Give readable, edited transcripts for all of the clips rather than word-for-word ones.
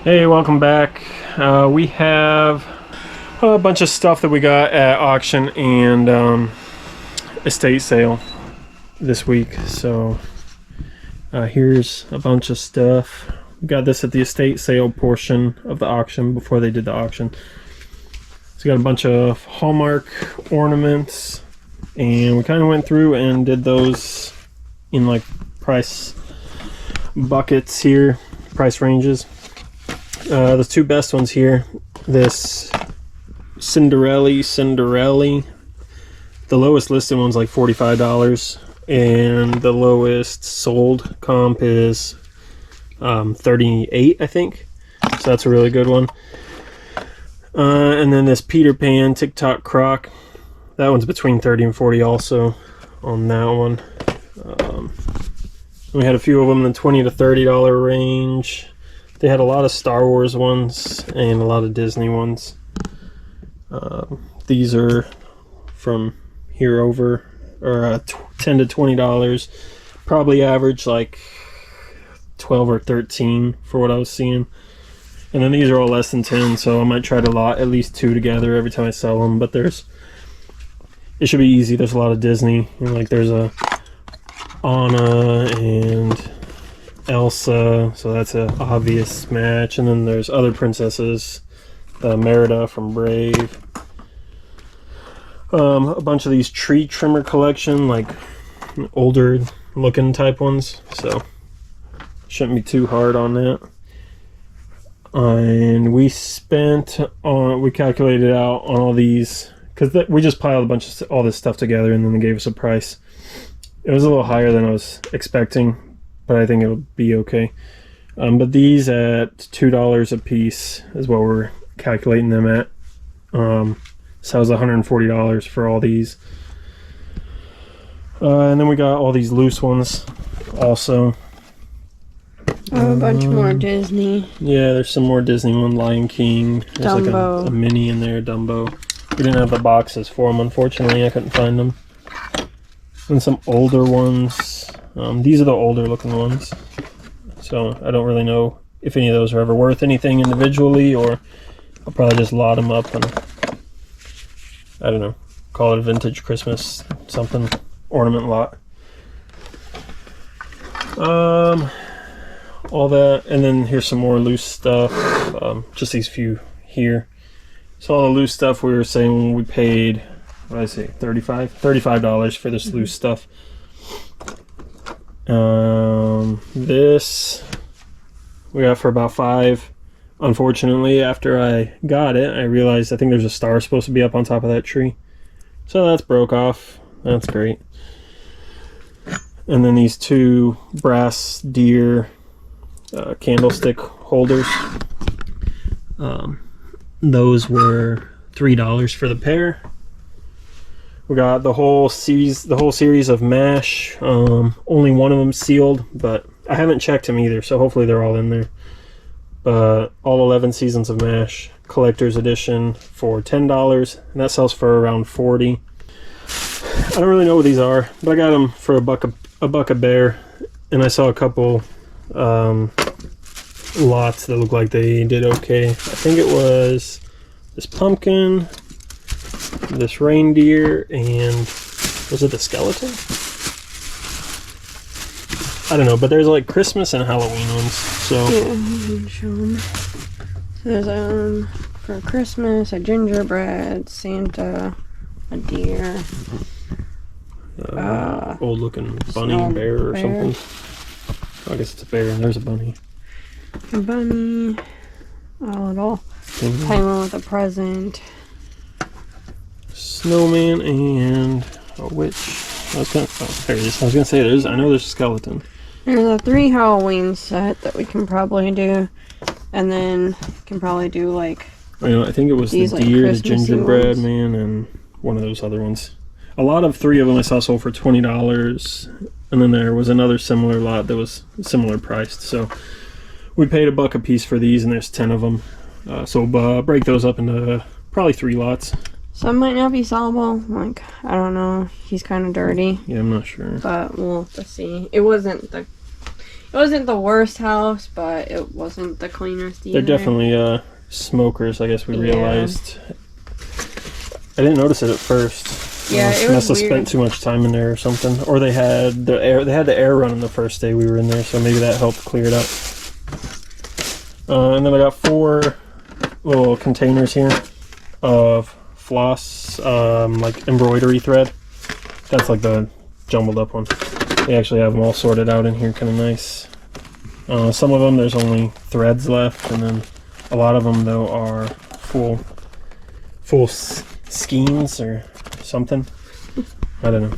Hey, welcome back. We have a bunch of stuff that we got at auction and estate sale this week. So here's a bunch of stuff. We got this at the estate sale portion of the auction before they did the auction. So we got a bunch of Hallmark ornaments, and we kind of went through and did those in like price buckets here, price ranges. The two best ones here, this Cinderelli. The lowest listed one's like $45, and the lowest sold comp is 38, I think. So that's a really good one. And then this Peter Pan TikTok Croc, that one's between 30 and 40 also on that one. We had a few of them in the $20 to $30 range. They had a lot of Star Wars ones and a lot of Disney ones. These are from here over, or $10 to $20. Probably average like 12 or 13 for what I was seeing. And then these are all less than 10, so I might try to lot at least two together every time I sell them. But it should be easy. There's a lot of Disney. Like there's a Anna and Elsa, so that's an obvious match. And then there's other princesses, Merida from Brave. A bunch of these tree trimmer collection, like older looking type ones, so shouldn't be too hard on that. And we calculated out on all these, because we just piled a bunch of all this stuff together and then they gave us a price. It was a little higher than I was expecting, but I think it'll be okay. But these at $2 a piece is what we're calculating them at. So that was $140 for all these. And then we got all these loose ones also. A bunch more Disney. Yeah, there's some more Disney one. Lion King. There's Dumbo. like a mini in there, Dumbo. We didn't have the boxes for them, unfortunately. I couldn't find them. And some older ones. These are the older looking ones. So I don't really know if any of those are ever worth anything individually, or I'll probably just lot them up and, I don't know, call it a vintage Christmas something ornament lot. All that, and then here's some more loose stuff. Just these few here. So all the loose stuff, we were saying we paid, what did I say, $35 for this loose stuff. This we got for about $5. Unfortunately, after I got it, I realized I think there's a star supposed to be up on top of that tree, so that's broke off. That's great. And then these two brass deer candlestick holders, those were $3 for the pair. We got the whole series of MASH. Only one of them sealed, but I haven't checked them either, so hopefully they're all in there. But all 11 seasons of MASH collector's edition for $10, and that sells for around $40. I don't really know what these are, but I got them for a buck a bear, and I saw a couple lots that look like they did okay. I think it was this pumpkin, this reindeer, and was it the skeleton? I don't know, but there's like Christmas and Halloween ones. So yeah, you can show them. So there's for Christmas a gingerbread, Santa, a deer, old looking bunny bear or something. Oh, I guess it's a bear and there's a bunny. A bunny, a little penguin with a present, snowman, and a witch. There it is. I was gonna say I know there's a skeleton. There's a 3 Halloween set that we can probably do, and then can probably do like. I think it was the deer, like the gingerbread man, and one of those other ones. A lot of 3 of them I saw sold for $20, and then there was another similar lot that was similar priced. So we paid $1 a piece for these, and there's 10 of them. So break those up into probably 3 lots. Some might not be sellable. Like, I don't know. He's kind of dirty. Yeah, I'm not sure. But we'll have to see. It wasn't It wasn't the worst house, but it wasn't the cleanest either. They're definitely smokers, I guess we realized. I didn't notice it at first. Yeah, it was must have weird. spent too much time in there or something. Or they had the air. They had the air running the first day we were in there, so maybe that helped clear it up. And then I got 4 little containers here of floss, like embroidery thread. That's like the jumbled up one. They actually have them all sorted out in here, kind of nice. Some of them there's only threads left, and then a lot of them though are full skeins or something. I don't know.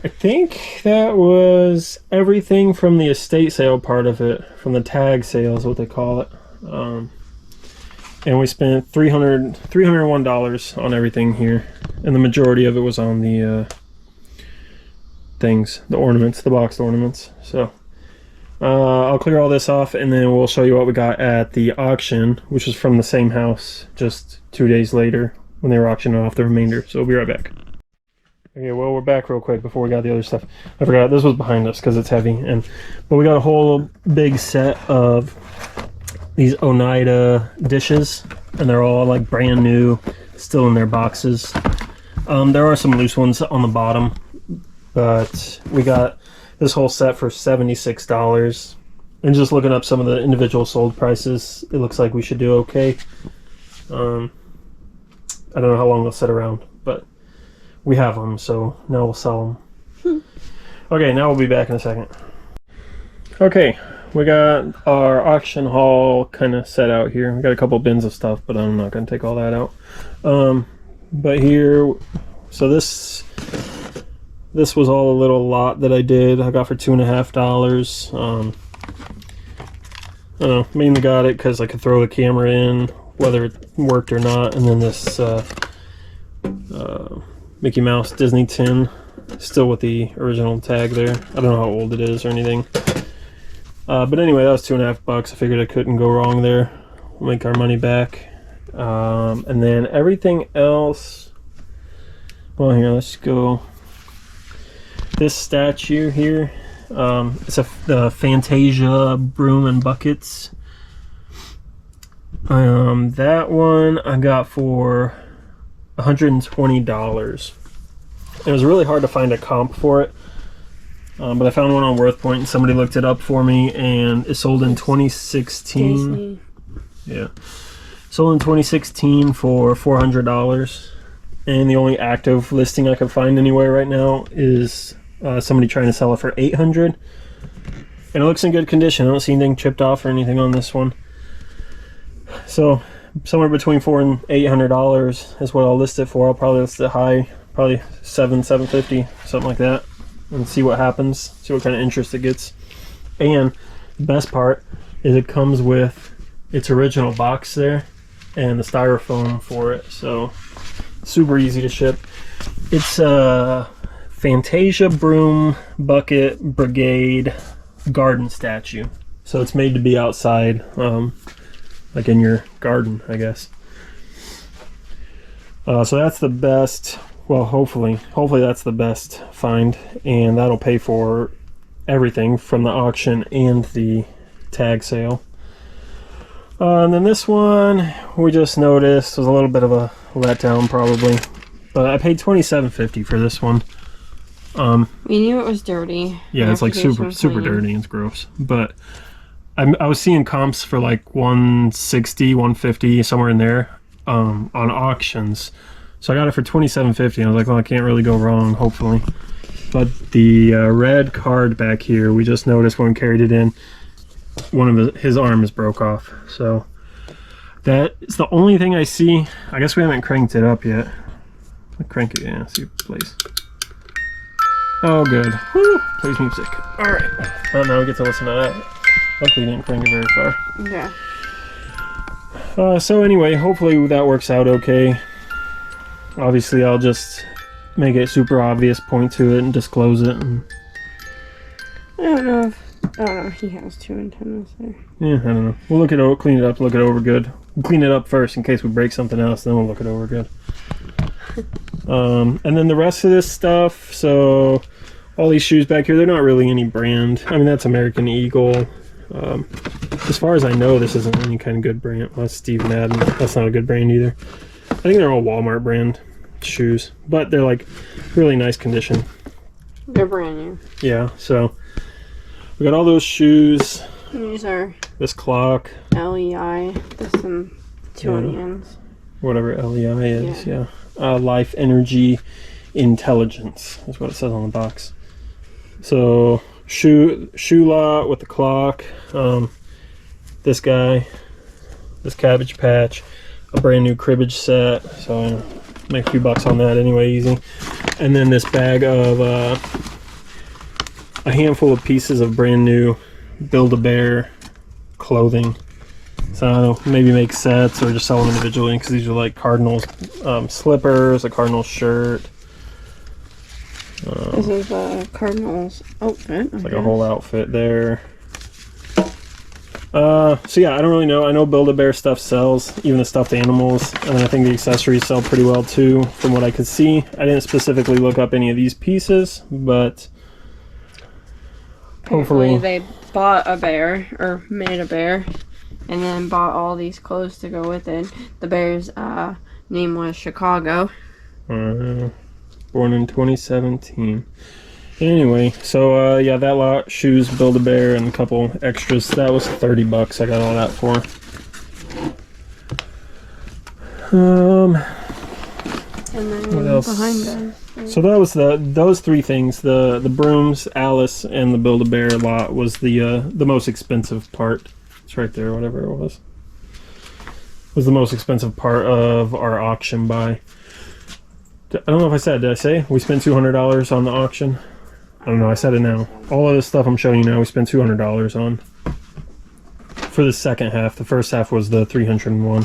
I think that was everything from the estate sale part of it, from the tag sale is what they call it. And we spent $301 on everything here, and the majority of it was on the things, the ornaments, the boxed ornaments. So I'll clear all this off, and then we'll show you what we got at the auction, which was from the same house just 2 days later when they were auctioning off the remainder. So we'll be right back. Okay, well, we're back real quick before we got the other stuff. I forgot this was behind us because it's heavy, but we got a whole big set of these Oneida dishes, and they're all like brand new, still in their boxes. There are some loose ones on the bottom, but we got this whole set for $76. And just looking up some of the individual sold prices, it looks like we should do okay. I don't know how long they'll sit around, but we have them, so now we'll sell them. Okay, now we'll be back in a second. Okay, we got our auction haul kind of set out here. We got a couple bins of stuff, but I'm not going to take all that out. But here, so this was all a little lot that I did. I got for $2.50. I don't know, mainly got it because I could throw the camera in, whether it worked or not. And then this Mickey Mouse Disney tin, still with the original tag there. I don't know how old it is or anything. But anyway, that was $2.50. I figured I couldn't go wrong there. We'll make our money back. And then everything else, well, here, let's go. This statue here, it's the Fantasia broom and buckets. That one I got for $120. It was really hard to find a comp for it, but I found one on WorthPoint, and somebody looked it up for me, and it sold in 2016. Disney. Yeah, sold in 2016 for $400, and the only active listing I can find anywhere right now is somebody trying to sell it for $800, and it looks in good condition. I don't see anything chipped off or anything on this one, so somewhere between $400 and $800 is what I'll list it for. I'll probably list it high, probably $750, something like that, and see what happens, see what kind of interest it gets. And the best part is it comes with its original box there and the styrofoam for it, so super easy to ship. It's a Fantasia broom bucket brigade garden statue, so it's made to be outside, like in your garden, I guess. So that's the best, well, hopefully that's the best find, and that'll pay for everything from the auction and the tag sale. And then this one we just noticed was a little bit of a letdown probably, but I paid $27.50 for this one. We knew it was dirty. Yeah, it's like super dirty and it's gross, but I was seeing comps for like $160, $150, somewhere in there, on auctions. So I got it for $27.50. I was like, well, I can't really go wrong, hopefully. But the red card back here, we just noticed when we carried it in, one of his arm is broke off. So that is the only thing I see. I guess we haven't cranked it up yet. I'll crank it, yeah, see if it plays. Oh, good. Woo! Plays music. All right. Oh, now we get to listen to that. Luckily, didn't crank it very far. Yeah. So anyway, hopefully that works out okay. Obviously, I'll just make it super obvious, point to it, and disclose it. And I don't know if he has two antennas there. yeah, I don't know. We'll look it over, clean it up, look it over good. We'll clean it up first in case we break something else, then we'll look it over good. And then the rest of this stuff, so all these shoes back here, they're not really any brand. I mean, that's American Eagle. As far as I know, this isn't any kind of good brand. Well, that's Steve Madden. That's not a good brand either. I think they're all Walmart brand shoes, but they're like really nice condition. They're brand new. Yeah, so we got all those shoes. These are This clock. LEI. This and two on the ends. Whatever LEI is, yeah. Life Energy Intelligence is what it says on the box. So shoe lot with the clock. This guy, this Cabbage Patch, a brand new cribbage set. So make a few bucks on that anyway, easy. And then this bag of a handful of pieces of brand new Build-A-Bear clothing. So I don't know, maybe make sets or just sell them individually, because these are like Cardinals slippers, a Cardinals shirt. This is a Cardinals outfit. It's like a whole outfit there. So yeah, I don't really know. I know Build-A-Bear stuff sells, even the stuffed animals, and I think the accessories sell pretty well too, from what I could see. I didn't specifically look up any of these pieces, but hopefully they bought a bear, or made a bear, and then bought all these clothes to go with it. The bear's name was Chicago. Born in 2017. Anyway, so yeah, that lot, shoes, Build-A-Bear, and a couple extras. That was $30. I got all that for. And then what else? behind us. So that was those three things. The brooms, Alice, and the Build-A-Bear lot was the most expensive part. It's right there, whatever it was. Was the most expensive part of our auction buy. I don't know if I said, did I say? We spent $200 on the auction. I don't know, I said it now. All of this stuff I'm showing you now, we spent $200 on. For the second half. The first half was the 301.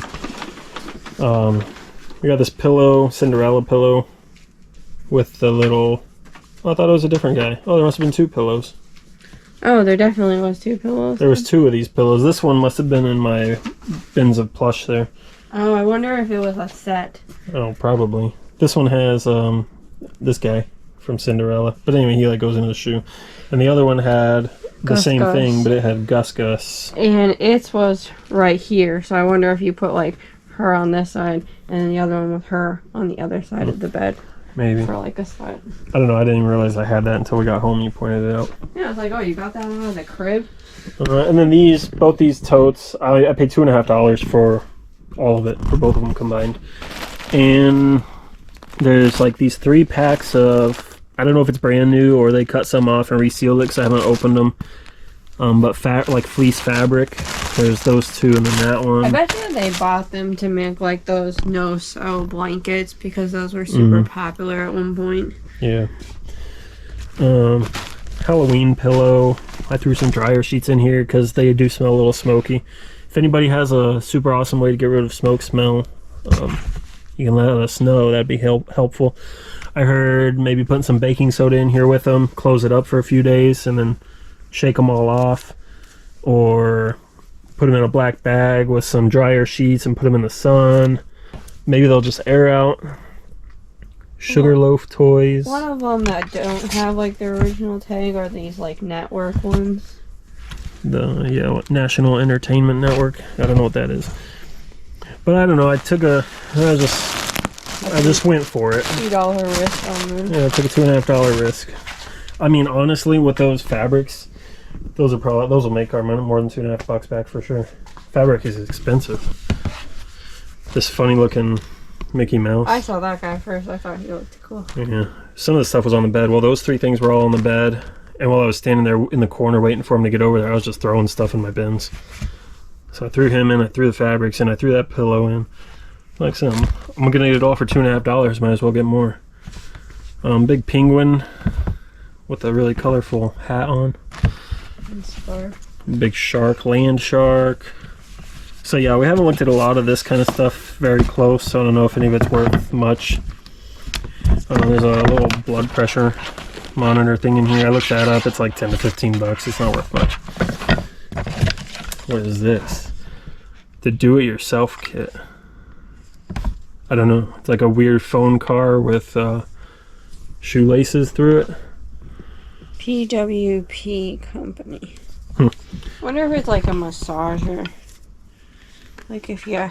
We got this pillow, Cinderella pillow, with the little... Oh, I thought it was a different guy. Oh, there must have been two pillows. Oh, there definitely was two pillows. There was two of these pillows. This one must have been in my bins of plush there. Oh, I wonder if it was a set. Oh, probably. This one has this guy from Cinderella. But anyway, he like goes into the shoe. And the other one had the same thing, but it had Gus Gus. And it was right here. So I wonder if you put like her on this side and then the other one with her on the other side of the bed. Maybe. For like a spot. I don't know. I didn't even realize I had that until we got home and you pointed it out. Yeah, I was like, oh, you got that out of the crib? And then both these totes, I paid $2.50 for all of it, for both of them combined. And there's like these 3 packs of, I don't know if it's brand new or they cut some off and resealed it because I haven't opened them. But like fleece fabric, there's those 2 and then that one. I bet you they bought them to make like those no-sew blankets because those were super popular at one point. Yeah. Halloween pillow. I threw some dryer sheets in here because they do smell a little smoky. If anybody has a super awesome way to get rid of smoke smell, you can let us know. That'd be helpful. I heard maybe putting some baking soda in here with them, close it up for a few days, and then shake them all off, or put them in a black bag with some dryer sheets and put them in the sun. Maybe they'll just air out. Sugarloaf toys. One of them that don't have like the original tag are these like network ones. National Entertainment Network. I don't know what that is, but I don't know. I just went for it. $2 risk on them. Yeah, I took a $2.50 risk. I mean, honestly, with those fabrics, those will make our money more than $2.50 back for sure. Fabric is expensive. This funny looking Mickey Mouse. I saw that guy first. I thought he looked cool. Yeah, some of the stuff was on the bed. Well, those 3 things were all on the bed, and while I was standing there in the corner waiting for him to get over there, I was just throwing stuff in my bins. So I threw him in, I threw the fabrics in, I threw that pillow in. Like I said, I'm gonna get it all for $2.50. Might as well get more. Big penguin with a really colorful hat on. Big shark, land shark. So yeah, we haven't looked at a lot of this kind of stuff very close, so I don't know if any of it's worth much. There's a little blood pressure monitor thing in here. I looked that up. It's like 10 to 15 bucks. It's not worth much. What is this? The do-it-yourself kit. I don't know. It's like a weird phone car with shoelaces through it. PWP company. Hmm. Wonder if it's like a massager. Like if you.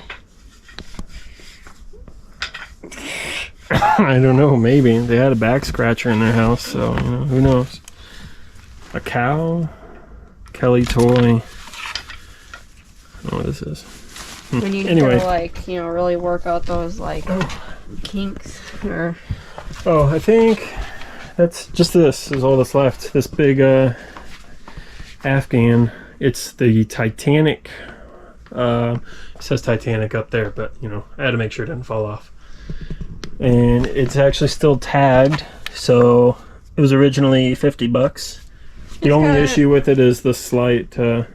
I don't know. Maybe they had a back scratcher in their house, so who knows? A cow, Kelly toy. I don't know what this is. When you Anyway. go like really work out those like kinks or. Oh, I think that's just this is all that's left. This big Afghan. It's the Titanic. It says Titanic up there, but I had to make sure it didn't fall off. And it's actually still tagged, so it was originally $50. The only issue with it is the slight. A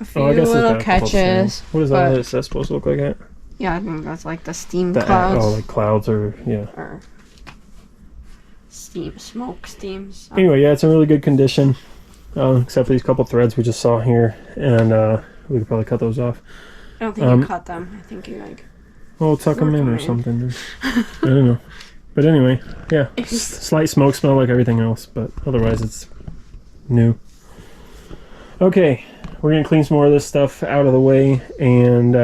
few I guess it's little got a couple catches. stains. What is that? Is that supposed to look like that? Yeah, I think that's like the steam The clouds. like clouds or Or steam, smoke, steam. So. Anyway, yeah, it's in really good condition, except for these couple threads we just saw here, and we could probably cut those off. I don't think you cut them. I think you like. Well, tuck them in or something. I don't know. But anyway, yeah, slight smoke smell like everything else, but otherwise it's new. Okay, we're gonna clean some more of this stuff out of the way, and